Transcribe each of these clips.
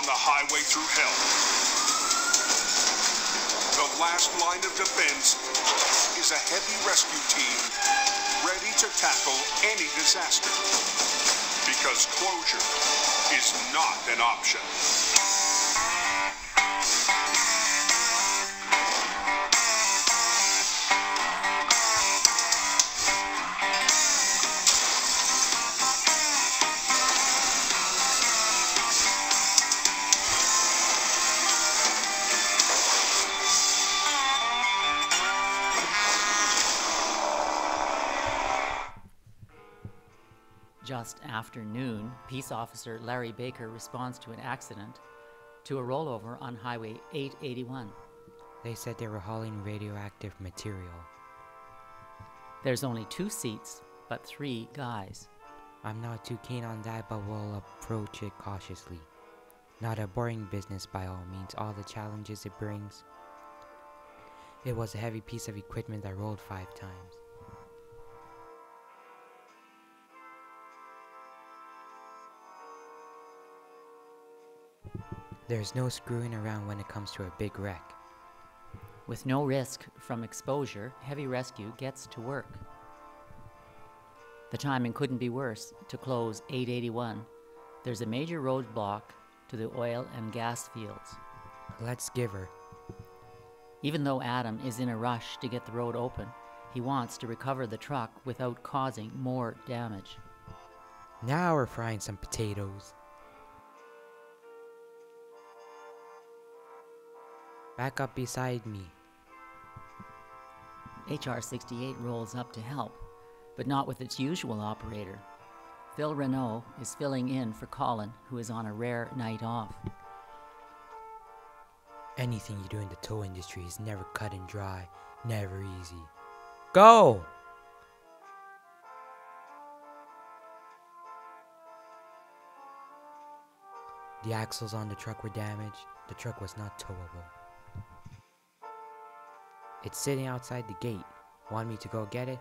on the highway through hell. The last line of defense is a heavy rescue team ready to tackle any disaster. Because closure is not an option. Just after noon, Peace Officer Larry Baker responds to an accident to a rollover on Highway 881. They said they were hauling radioactive material. There's only 2 seats, but 3 guys. I'm not too keen on that, but we'll approach it cautiously. Not a boring business by all means, all the challenges it brings. It was a heavy piece of equipment that rolled 5 times. There's no screwing around when it comes to a big wreck. With no risk from exposure, Heavy Rescue gets to work. The timing couldn't be worse to close 881. There's a major roadblock to the oil and gas fields. Let's give her. Even though Adam is in a rush to get the road open, he wants to recover the truck without causing more damage. Now we're frying some potatoes. Back up beside me. HR 68 rolls up to help, but not with its usual operator. Phil Renault is filling in for Colin, who is on a rare night off. Anything you do in the tow industry is never cut and dry, never easy. Go! The axles on the truck were damaged. The truck was not towable. It's sitting outside the gate. Want me to go get it?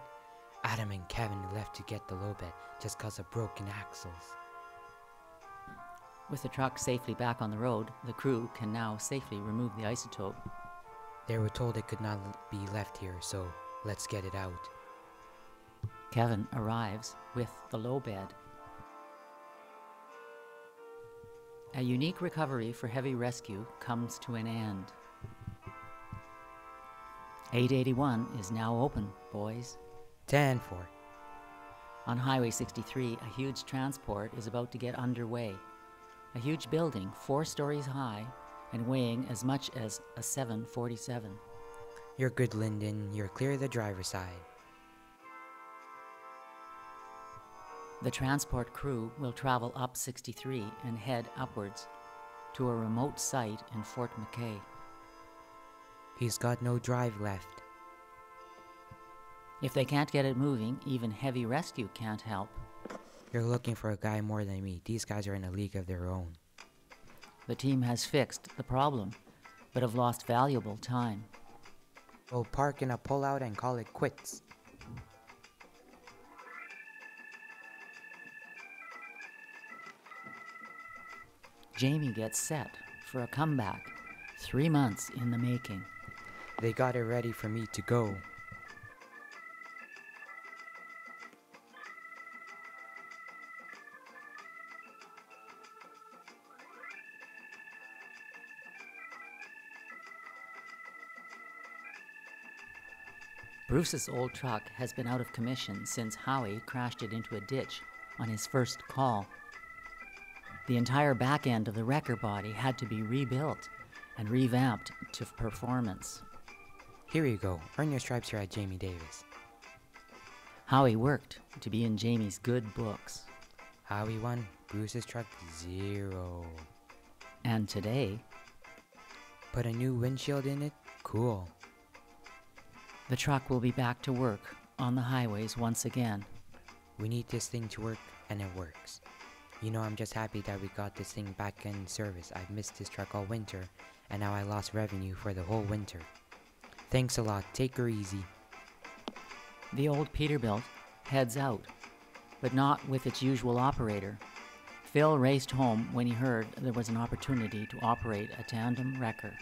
Adam and Kevin left to get the low bed just cause of broken axles. With the truck safely back on the road, the crew can now safely remove the isotope. They were told it could not be left here, so let's get it out. Kevin arrives with the low bed. A unique recovery for Heavy Rescue comes to an end. 881 is now open, boys. 10-4. On Highway 63, a huge transport is about to get underway. A huge building, 4 stories high, and weighing as much as a 747. You're good, Lyndon. You're clear of the driver's side. The transport crew will travel up 63 and head upwards to a remote site in Fort McKay. He's got no drive left. If they can't get it moving, even Heavy Rescue can't help. You're looking for a guy more than me. These guys are in a league of their own. The team has fixed the problem, but have lost valuable time. We'll park in a pullout and call it quits. Jamie gets set for a comeback, 3 months in the making. They got it ready for me to go. Bruce's old truck has been out of commission since Howie crashed it into a ditch on his first call. The entire back end of the wrecker body had to be rebuilt and revamped to performance. Here you go. Earn your stripes here at Jamie Davis. Howie worked to be in Jamie's good books. Howie won. Bruce's truck 0. And today, put a new windshield in it? Cool. The truck will be back to work on the highways once again. We need this thing to work, and it works. You know, I'm just happy that we got this thing back in service. I've missed this truck all winter, and now I lost revenue for the whole winter. Thanks a lot. Take her easy. The old Peterbilt heads out, but not with its usual operator. Phil raced home when he heard there was an opportunity to operate a tandem wrecker.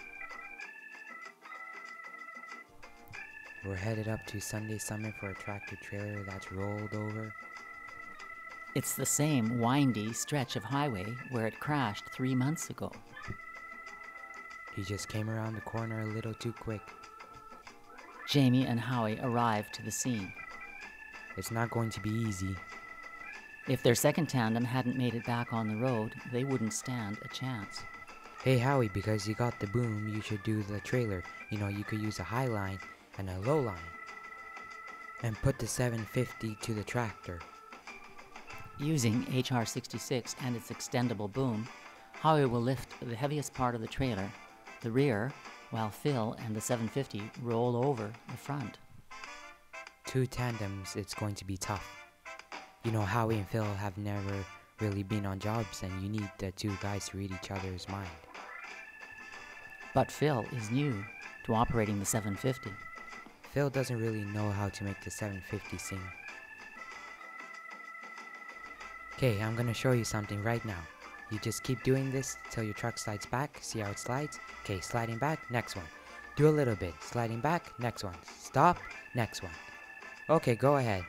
We're headed up to Sunday Summit for a tractor-trailer that's rolled over. It's the same windy stretch of highway where it crashed 3 months ago. He just came around the corner a little too quick. Jamie and Howie arrived to the scene. It's not going to be easy. If their second tandem hadn't made it back on the road, they wouldn't stand a chance. Hey Howie, because you got the boom, you should do the trailer. You know, you could use a high line and a low line. And put the 750 to the tractor. Using HR66 and its extendable boom, Howie will lift the heaviest part of the trailer, the rear, while Phil and the 750 roll over the front. 2 tandems, it's going to be tough. You know, Howie and Phil have never really been on jobs, and you need the 2 guys to read each other's mind. But Phil is new to operating the 750. Phil doesn't really know how to make the 750 sing. Okay, I'm gonna show you something right now. You just keep doing this till your truck slides back. See how it slides? Okay, sliding back, next one. Do a little bit. Sliding back, next one. Stop, next one. Okay, go ahead.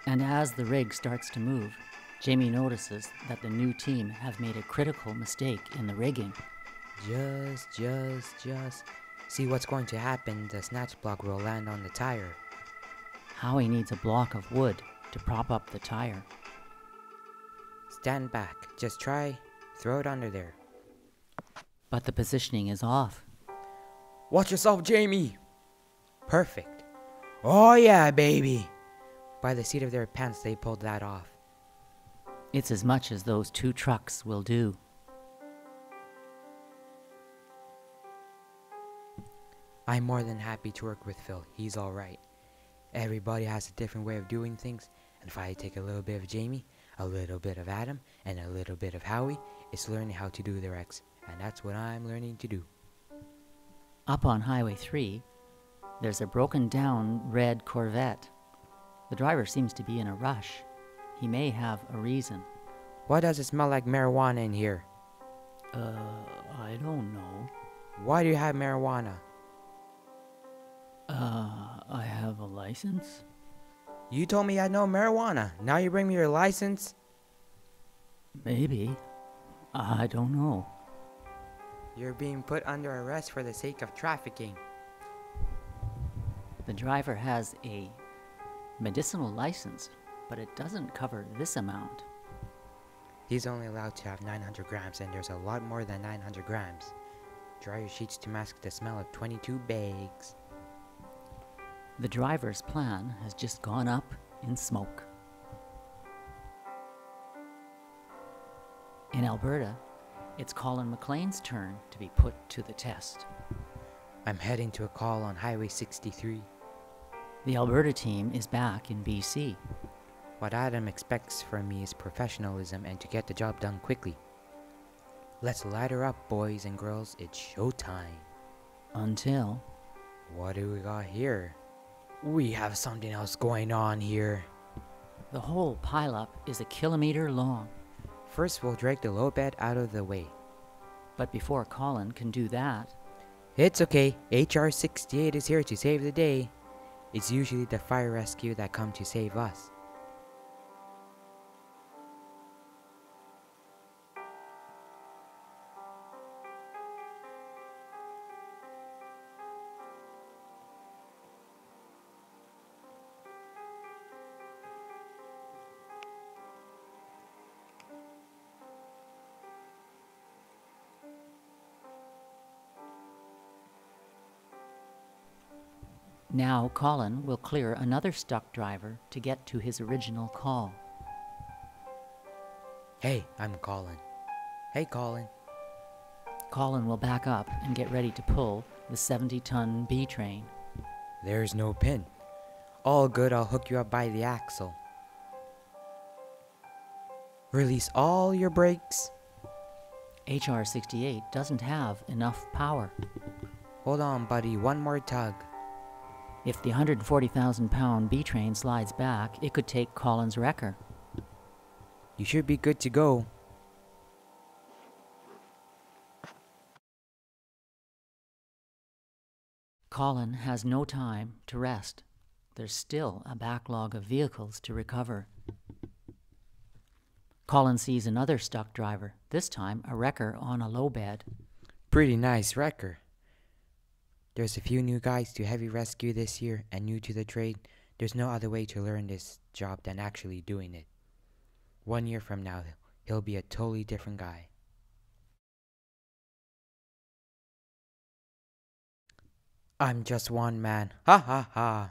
And as the rig starts to move, Jamie notices that the new team have made a critical mistake in the rigging. Just. See what's going to happen. The snatch block will land on the tire. Howie needs a block of wood to prop up the tire. Stand back. Just try. Throw it under there. But the positioning is off. Watch yourself, Jamie! Perfect. Oh yeah, baby! By the seat of their pants, they pulled that off. It's as much as those 2 trucks will do. I'm more than happy to work with Phil. He's alright. Everybody has a different way of doing things, and if I take a little bit of Jamie, a little bit of Adam, and a little bit of Howie, it's learning how to do the wrecks, and that's what I'm learning to do. Up on Highway 3, there's a broken down red Corvette. The driver seems to be in a rush. He may have a reason. Why does it smell like marijuana in here? I don't know. Why do you have marijuana? I have a license? You told me you had no marijuana. Now you bring me your license? Maybe. I don't know. You're being put under arrest for the sake of trafficking. The driver has a medicinal license, but it doesn't cover this amount. He's only allowed to have 900 grams, and there's a lot more than 900 grams. Dryer sheets to mask the smell of 22 bags. The driver's plan has just gone up in smoke. In Alberta, it's Colin McLean's turn to be put to the test. I'm heading to a call on Highway 63. The Alberta team is back in BC. What Adam expects from me is professionalism and to get the job done quickly. Let's light her up, boys and girls. It's showtime. Until... What do we got here? We have something else going on here. The whole pileup is 1 kilometer long. First, we'll drag the low bed out of the way. But before Colin can do that... It's okay. HR 68 is here to save the day. It's usually the fire rescue that come to save us. Now Colin will clear another stuck driver to get to his original call. Hey, I'm Colin. Hey, Colin. Colin will back up and get ready to pull the 70-ton B train. There's no pin. All good, I'll hook you up by the axle. Release all your brakes. HR 68 doesn't have enough power. Hold on, buddy, one more tug. If the 140,000-pound B train slides back, it could take Colin's wrecker. You should be good to go. Colin has no time to rest. There's still a backlog of vehicles to recover. Colin sees another stuck driver, this time a wrecker on a low bed. Pretty nice wrecker. There's a few new guys to heavy rescue this year and new to the trade. There's no other way to learn this job than actually doing it. 1 year from now, he'll be a totally different guy. I'm just one man. Ha ha ha.